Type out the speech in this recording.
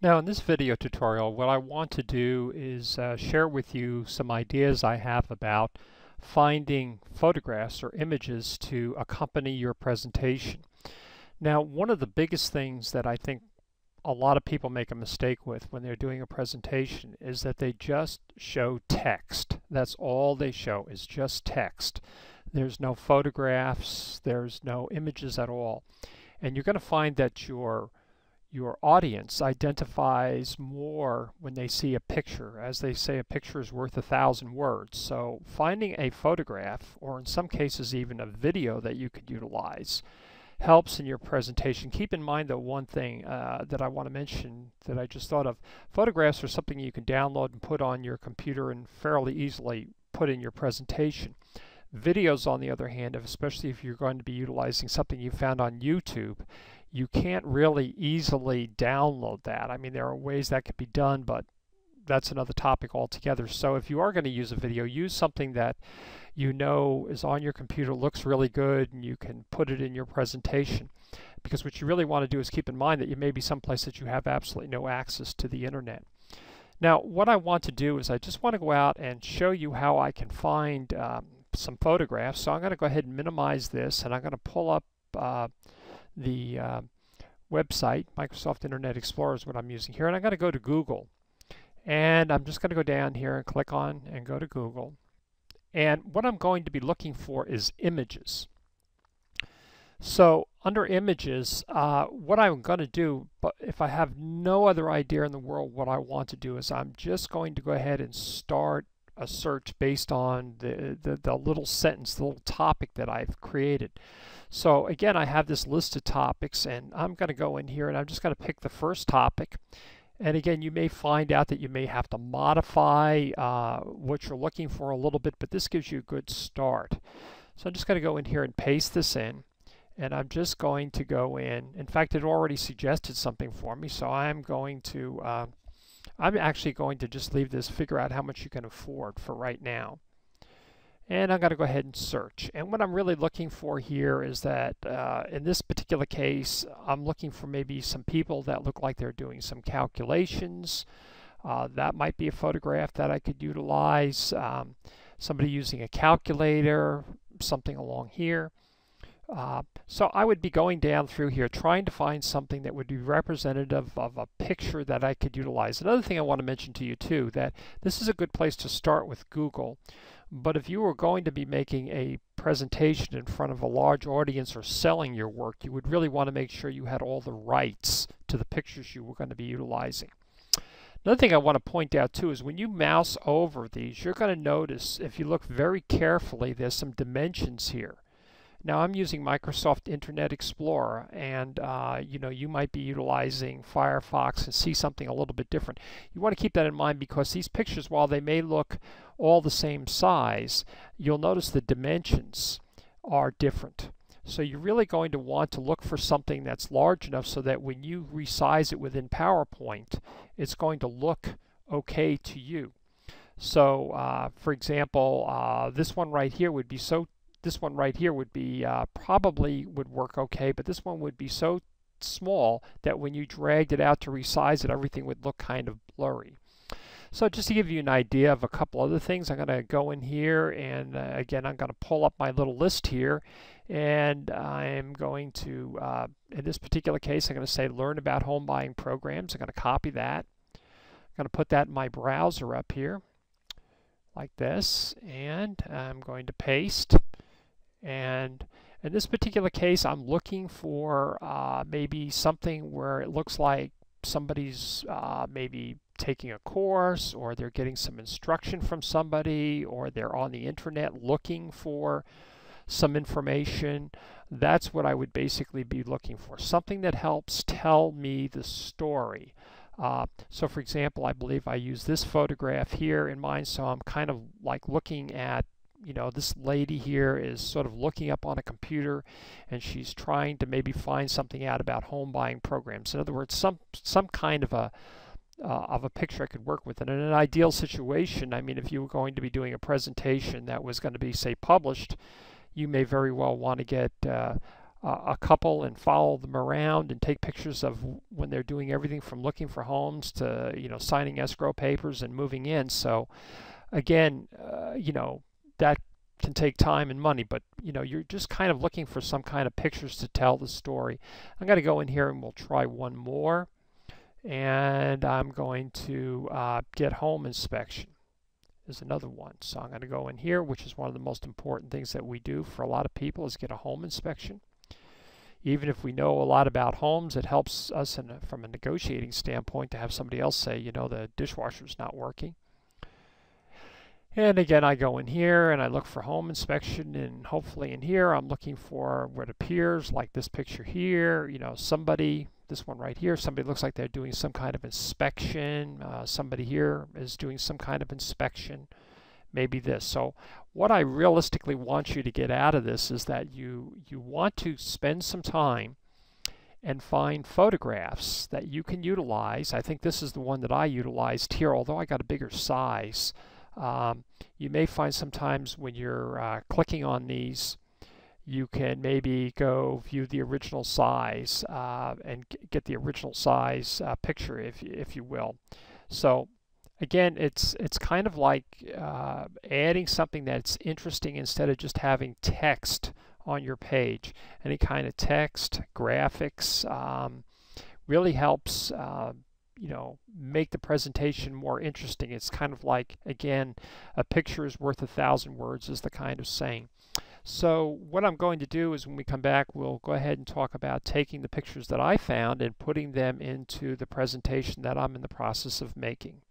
Now in this video tutorial, what I want to do is share with you some ideas I have about finding photographs or images to accompany your presentation. Now, one of the biggest things that I think a lot of people make a mistake with when they're doing a presentation is that they just show text. That's all they show is just text. There's no photographs, there's no images at all. And you're going to find that your audience identifies more when they see a picture. As they say, a picture is worth 1,000 words. So finding a photograph, or in some cases even a video that you could utilize, helps in your presentation. Keep in mind though one thing that I want to mention that I just thought of. Photographs are something you can download and put on your computer and fairly easily put in your presentation. Videos, on the other hand, especially if you're going to be utilizing something you found on YouTube, you can't really easily download that. I mean, there are ways that could be done, but that's another topic altogether. So if you are going to use a video, use something that you know is on your computer, looks really good, and you can put it in your presentation. Because what you really want to do is keep in mind that you may be someplace that you have absolutely no access to the internet. Now, what I want to do is I just want to go out and show you how I can find some photographs. So I'm going to go ahead and minimize this, and I'm going to pull up the website. Microsoft Internet Explorer is what I'm using here, and I'm going to go to Google, and I'm just going to go down here and click on and go to Google, and what I'm going to be looking for is images. So under images, what I'm going to do, but if I have no other idea in the world, what I want to do is I'm just going to go ahead and start a search based on the little sentence, the little topic that I've created. So again, I have this list of topics, and I'm going to go in here and I'm just going to pick the first topic. And again, you may find out that you may have to modify what you're looking for a little bit, but this gives you a good start. So I'm just going to go in here and paste this in, and I'm just going to go in fact, it already suggested something for me, so I'm actually going to just leave this, figure out how much you can afford for right now. And I'm going to go ahead and search. And what I'm really looking for here is that in this particular case, I'm looking for maybe some people that look like they're doing some calculations. That might be a photograph that I could utilize. Somebody using a calculator, something along here. So I would be going down through here trying to find something that would be representative of a picture that I could utilize. Another thing I want to mention to you too, that this is a good place to start with Google, but if you were going to be making a presentation in front of a large audience or selling your work, you would really want to make sure you had all the rights to the pictures you were going to be utilizing. Another thing I want to point out too is when you mouse over these, you're going to notice, if you look very carefully, there's some dimensions here. Now I'm using Microsoft Internet Explorer, and you know, you might be utilizing Firefox and see something a little bit different. You want to keep that in mind because these pictures, while they may look all the same size, you'll notice the dimensions are different. So you're really going to want to look for something that's large enough so that when you resize it within PowerPoint, it's going to look okay to you. So for example, this one right here would be probably would work okay, but this one would be so small that when you dragged it out to resize it, everything would look kind of blurry. So just to give you an idea of a couple other things, I'm going to go in here and again, I'm going to pull up my little list here, and I'm going to, in this particular case, I'm going to say learn about home buying programs. I'm going to copy that. I'm going to put that in my browser up here like this, and I'm going to paste. And in this particular case, I'm looking for maybe something where it looks like somebody's maybe taking a course, or they're getting some instruction from somebody, or they're on the internet looking for some information. That's what I would basically be looking for. Something that helps tell me the story. So for example, I believe I use this photograph here in mind, so I'm kind of like looking at, you know, this lady here is sort of looking up on a computer, and she's trying to maybe find something out about home buying programs. In other words, some kind of a picture I could work with. And in an ideal situation, I mean, if you were going to be doing a presentation that was going to be, say, published, you may very well want to get a couple and follow them around and take pictures of when they're doing everything from looking for homes to, signing escrow papers and moving in. So again, that can take time and money, but you're just kind of looking for some kind of pictures to tell the story. I'm going to go in here and we'll try one more, and I'm going to get home inspection is another one. So I'm going to go in here, which is one of the most important things that we do for a lot of people, is get a home inspection. Even if we know a lot about homes, it helps us from a negotiating standpoint to have somebody else say, the dishwasher's not working. And again, I go in here and I look for home inspection, and hopefully in here I'm looking for what appears like this picture here, somebody, this one right here, somebody looks like they're doing some kind of inspection. Somebody here is doing some kind of inspection, maybe this. So what I realistically want you to get out of this is that you want to spend some time and find photographs that you can utilize. I think this is the one that I utilized here, although I got a bigger size. You may find sometimes when you're clicking on these, you can maybe go view the original size and get the original size picture, if you will. So again, it's kind of like adding something that's interesting instead of just having text on your page. Any kind of text, graphics, really helps make the presentation more interesting. It's kind of like, again, a picture is worth 1,000 words is the kind of saying. So what I'm going to do is when we come back, we'll go ahead and talk about taking the pictures that I found and putting them into the presentation that I'm in the process of making.